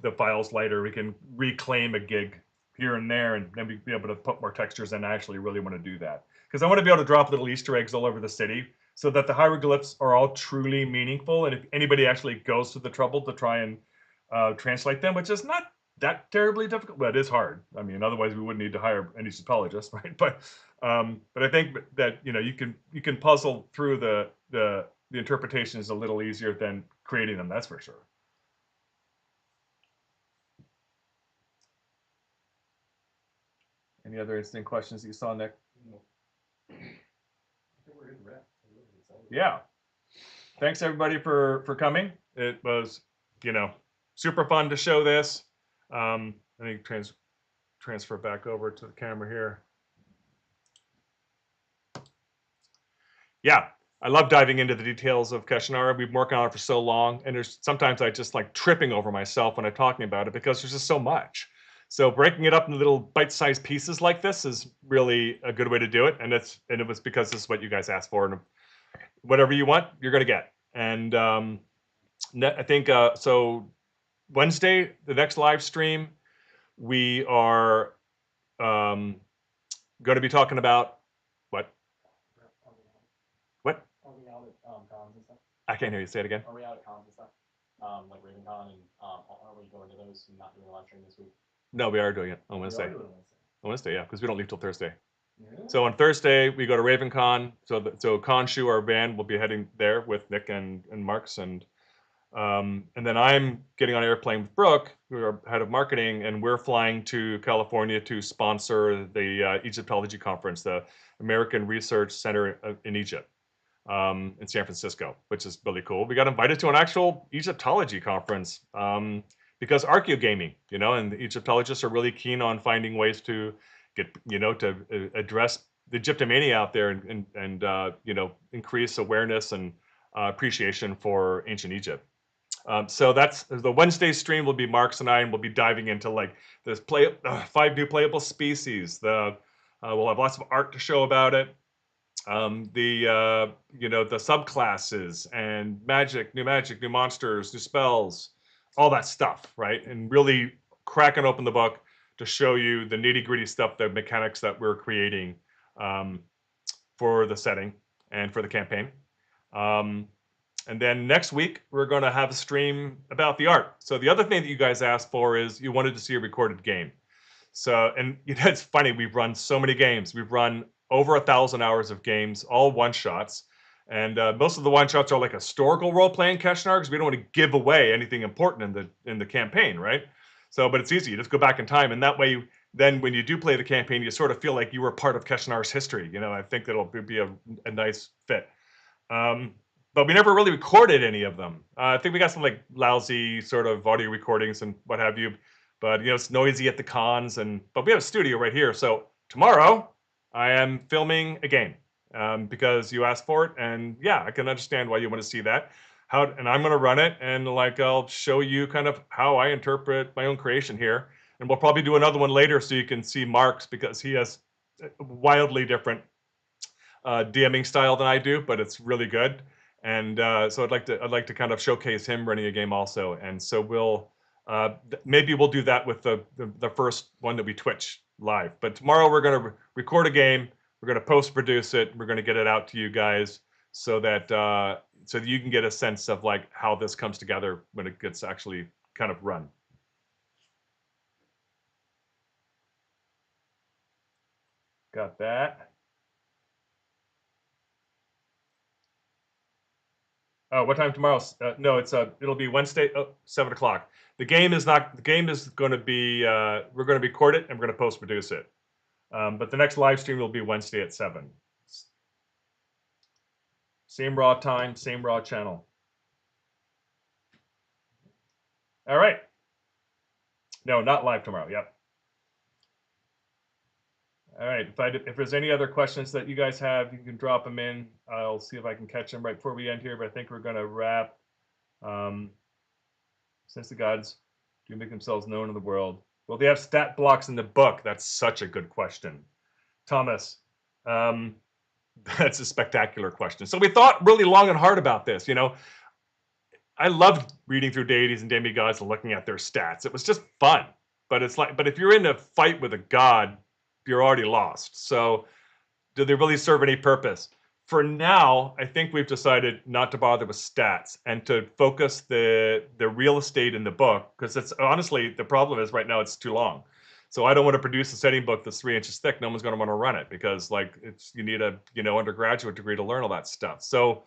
the file's lighter. We can reclaim a gig here and there, and then we'd be able to put more textures in. I actually really want to do that because I want to be able to drop little Easter eggs all over the city so that the hieroglyphs are all truly meaningful. And if anybody actually goes to the trouble to try and translate them, which is not that terribly difficult, but it is hard. I mean, otherwise we wouldn't need to hire an Egyptologist, right? But I think that you can puzzle through the interpretations a little easier than creating them. That's for sure. Any other interesting questions that you saw, Nick? I think we're good to wrap. I'm really excited. Yeah. Thanks everybody for coming. It was, super fun to show this. I think transfer back over to the camera here. Yeah, I love diving into the details of Keshanar. We've been working on it for so long, and there's sometimes I just like tripping over myself when I'm talking about it because there's just so much. So breaking it up into little bite-sized pieces like this is really a good way to do it, and it was because this is what you guys asked for, and whatever you want, you're gonna get. And I think so. Wednesday, the next live stream, we are going to be talking about what? What? Are we out at cons and stuff? I can't hear you. Say it again. Are we out at cons and stuff? Like RavenCon and are we going to those and not doing a live stream this week? No, we are doing it on We Wednesday. are doing it Wednesday. On Wednesday, yeah, because we don't leave till Thursday. Yeah. So on Thursday we go to RavenCon. So Khonshu, our band, will be heading there with Nick and Marks, and then I'm getting on an airplane with Brooke, who are head of marketing, and we're flying to California to sponsor the Egyptology conference, the American Research Center in Egypt, in San Francisco, which is really cool. We got invited to an actual Egyptology conference because archaeogaming, and the Egyptologists are really keen on finding ways to get, to address the Egyptomania out there and increase awareness and appreciation for ancient Egypt. So that's the Wednesday stream will be Marks and I, and we'll be diving into like this 5 new playable species. We'll have lots of art to show about it. The subclasses and magic, new monsters, new spells, all that stuff, right? And really cracking open the book to show you the nitty gritty stuff, the mechanics that we're creating for the setting and for the campaign. And then next week, we're going to have a stream about the art. So the other thing that you guys asked for is you wanted to see a recorded game. So, and it's funny, we've run so many games. We've run over 1,000 hours of games, all one-shots. And most of the one-shots are like historical role-playing Keshanar, because we don't want to give away anything important in the campaign, right? So, but it's easy. You just go back in time, and that way, then when you do play the campaign, you sort of feel like you were part of Keshanar's history. I think that'll be a nice fit. But we never really recorded any of them. I think we got some like lousy sort of audio recordings and what have you. But it's noisy at the cons, but we have a studio right here. So tomorrow I am filming a game because you asked for it, and yeah, I can understand why you want to see that. And I'm going to run it, and like I'll show you kind of how I interpret my own creation here. And we'll probably do another one later so you can see Mark's, because he has a wildly different DMing style than I do, but it's really good. And so I'd like to kind of showcase him running a game also. And so we'll maybe we'll do that with the first one that we Twitch live. But tomorrow we're going to record a game. We're going to post-produce it. We're going to get it out to you guys so that you can get a sense of like how this comes together when it gets actually kind of run. Got that. Oh, what time tomorrow? No, it'll be Wednesday, 7 o'clock. The game is going to be, we're going to record it and we're going to post-produce it. But the next live stream will be Wednesday at 7. Same raw time, same raw channel. All right. No, not live tomorrow. Yep. All right. If there's any other questions that you guys have, you can drop them in. I'll see if I can catch them right before we end here. But I think we're going to wrap. Since the gods do make themselves known in the world, will they have stat blocks in the book? That's such a good question, Thomas. That's a spectacular question. So we thought really long and hard about this. I loved reading through deities and demigods and looking at their stats. It was just fun. But if you're in a fight with a god, you're already lost. So do they really serve any purpose? For now, I think we've decided not to bother with stats and to focus the real estate in the book, because it's honestly, the problem is right now it's too long. So I don't want to produce a setting book that's 3 inches thick. No one's going to want to run it because you need a undergraduate degree to learn all that stuff. So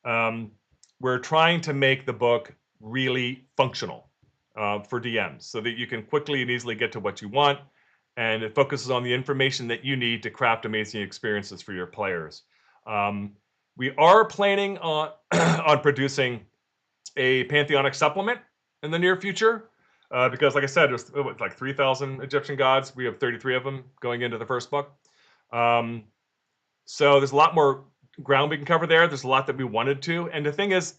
we're trying to make the book really functional for DMs so that you can quickly and easily get to what you want. and it focuses on the information that you need to craft amazing experiences for your players. We are planning on on producing a pantheonic supplement in the near future, because, like I said, there's like 3,000 Egyptian gods. We have 33 of them going into the first book. So there's a lot more ground we can cover there. There's a lot that we wanted to, and the thing is,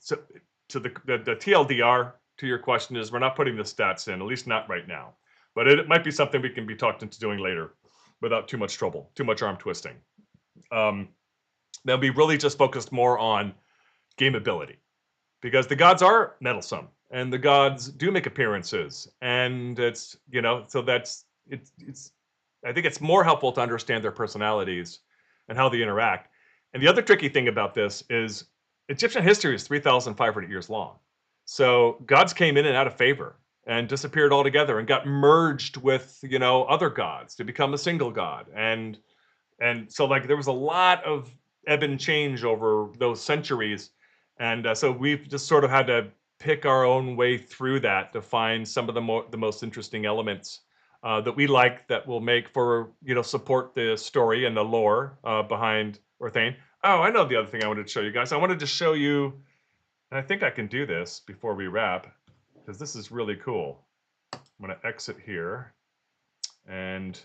to the TLDR to your question is, we're not putting the stats in, at least not right now. But it might be something we can be talked into doing later, without too much trouble, too much arm twisting. They'll be really just focused more on gameability, because the gods are meddlesome and the gods do make appearances, and it's, so that's it's I think it's more helpful to understand their personalities and how they interact. And the other tricky thing about this is Egyptian history is 3,500 years long. So gods came in and out of favor and disappeared altogether and got merged with, other gods to become a single god. And so, like, there was a lot of ebb and change over those centuries. And so we've just sort of had to pick our own way through that to find some of the most interesting elements that we like, that will make for, support the story and the lore behind Orthain. Oh, I know the other thing I wanted to show you guys. I wanted to show you, and I think I can do this before we wrap, because this is really cool. I'm going to exit here, and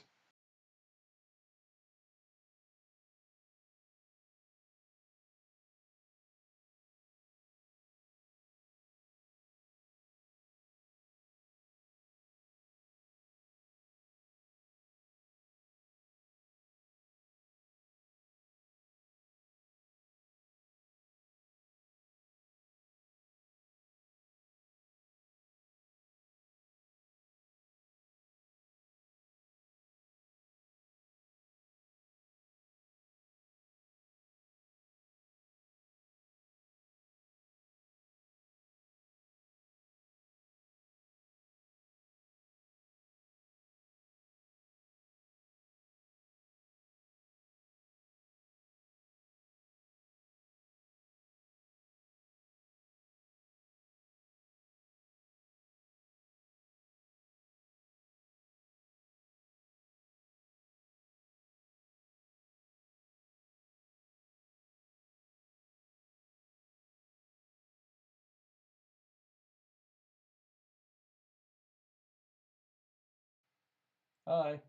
Hi.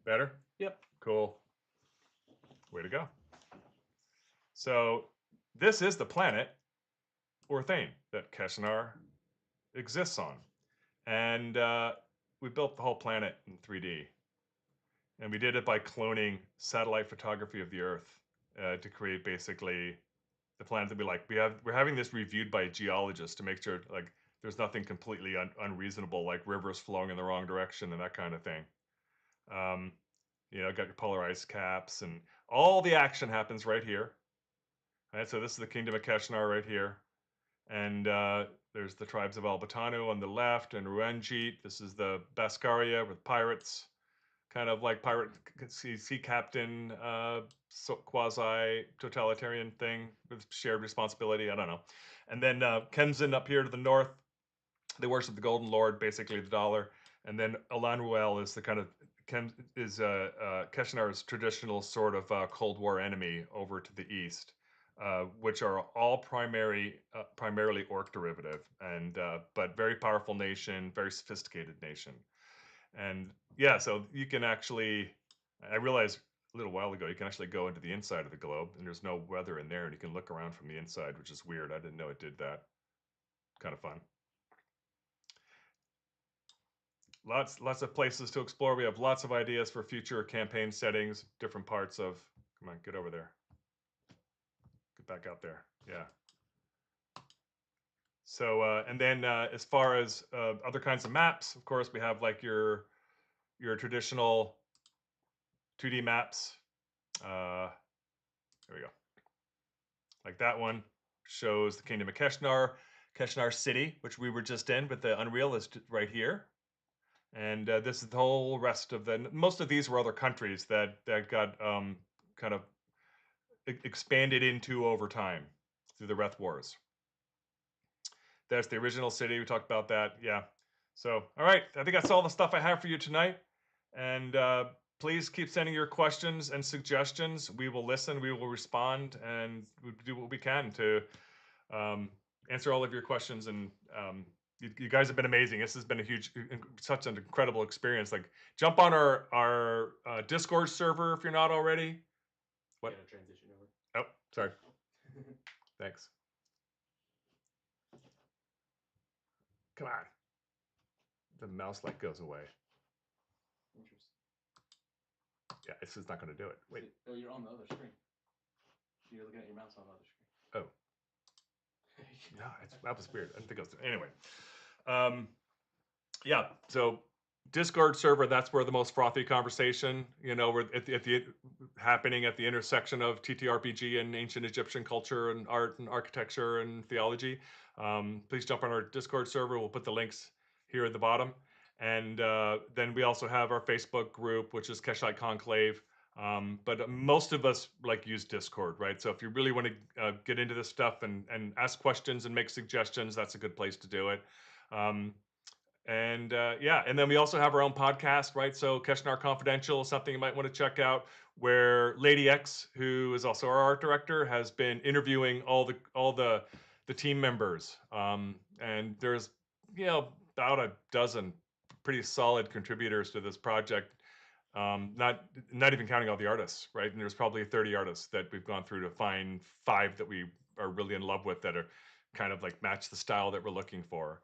better? Yep. Cool. Way to go. So this is the planet Orthain that Keshanar exists on. And we built the whole planet in 3D. And we did it by cloning satellite photography of the Earth to create basically the planet that we like. We're having this reviewed by geologists to make sure, like, there's nothing completely unreasonable, like rivers flowing in the wrong direction and that kind of thing. Um, got your polar ice caps, and all the action happens right here. Right, so this is the Kingdom of Keshanar right here. And there's the tribes of Albatanu on the left, and Ruenjit. This is the Baskaria with pirates, kind of like pirate sea captain, quasi totalitarian thing with shared responsibility. I don't know. And then Kenzin up here to the north, they worship the Golden Lord, basically the dollar. And then Alanruel is the kind of Keshinar's traditional sort of Cold War enemy over to the east, which are all primarily orc derivative, and but very powerful nation, very sophisticated nation. And yeah, so you can actually, I realized a little while ago, you can actually go into the inside of the globe, and there's no weather in there, and you can look around from the inside, which is weird. I didn't know it did that. Kind of fun. Lots of places to explore. We have lots of ideas for future campaign settings, different parts of. Come on, get over there. Get back out there. Yeah. So and then as far as other kinds of maps, of course, we have like your traditional 2D maps. There we go. Like that one shows the Kingdom of Keshanar, Keshanar City, which we were just in, but the Unreal is right here. And this is the whole rest of most of these were other countries that got kind of expanded into over time through the Wreath Wars. That's the original city. We talked about that. Yeah. So, all right. I think that's all the stuff I have for you tonight. And please keep sending your questions and suggestions. We will listen, we will respond, and we do what we can to answer all of your questions. And you guys have been amazing. This has been such an incredible experience. Like, jump on our Discord server if you're not already. What? Get a transition over. Oh, sorry. Thanks. Come on. The mouse light goes away. Interesting. Yeah, this is not going to do it. Wait. Oh, you're on the other screen. You're looking at your mouse on the other screen. Oh. No, that was weird. I didn't think it was. Anyway. Yeah, so Discord server, that's where the most frothy conversation, we're happening at the intersection of TTRPG and ancient Egyptian culture and art and architecture and theology. Please jump on our Discord server. We'll put the links here at the bottom. And then we also have our Facebook group, which is Keshite Conclave. But most of us use Discord, right? So if you really want to get into this stuff and ask questions and make suggestions, that's a good place to do it. And then we also have our own podcast, right? So Keshanar Confidential is something you might want to check out, where Lady X, who is also our art director, has been interviewing all the team members. And there's about a dozen pretty solid contributors to this project. Not even counting all the artists, right? And there's probably 30 artists that we've gone through to find 5 that we are really in love with, that are kind of match the style that we're looking for.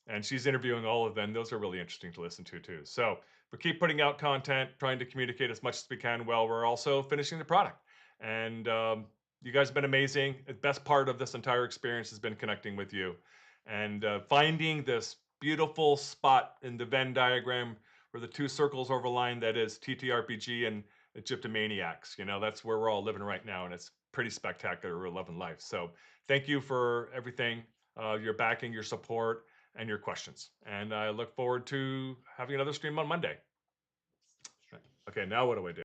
And she's interviewing all of them. Those are really interesting to listen to too. So we keep putting out content, trying to communicate as much as we can while we're also finishing the product. And you guys have been amazing. The best part of this entire experience has been connecting with you and finding this beautiful spot in the Venn diagram where the 2 circles overline, that is TTRPG and Egyptomaniacs. That's where we're all living right now, and it's pretty spectacular. We're loving life. So thank you for everything, your backing, your support, and your questions. And I look forward to having another stream on Monday. Okay, now what do I do?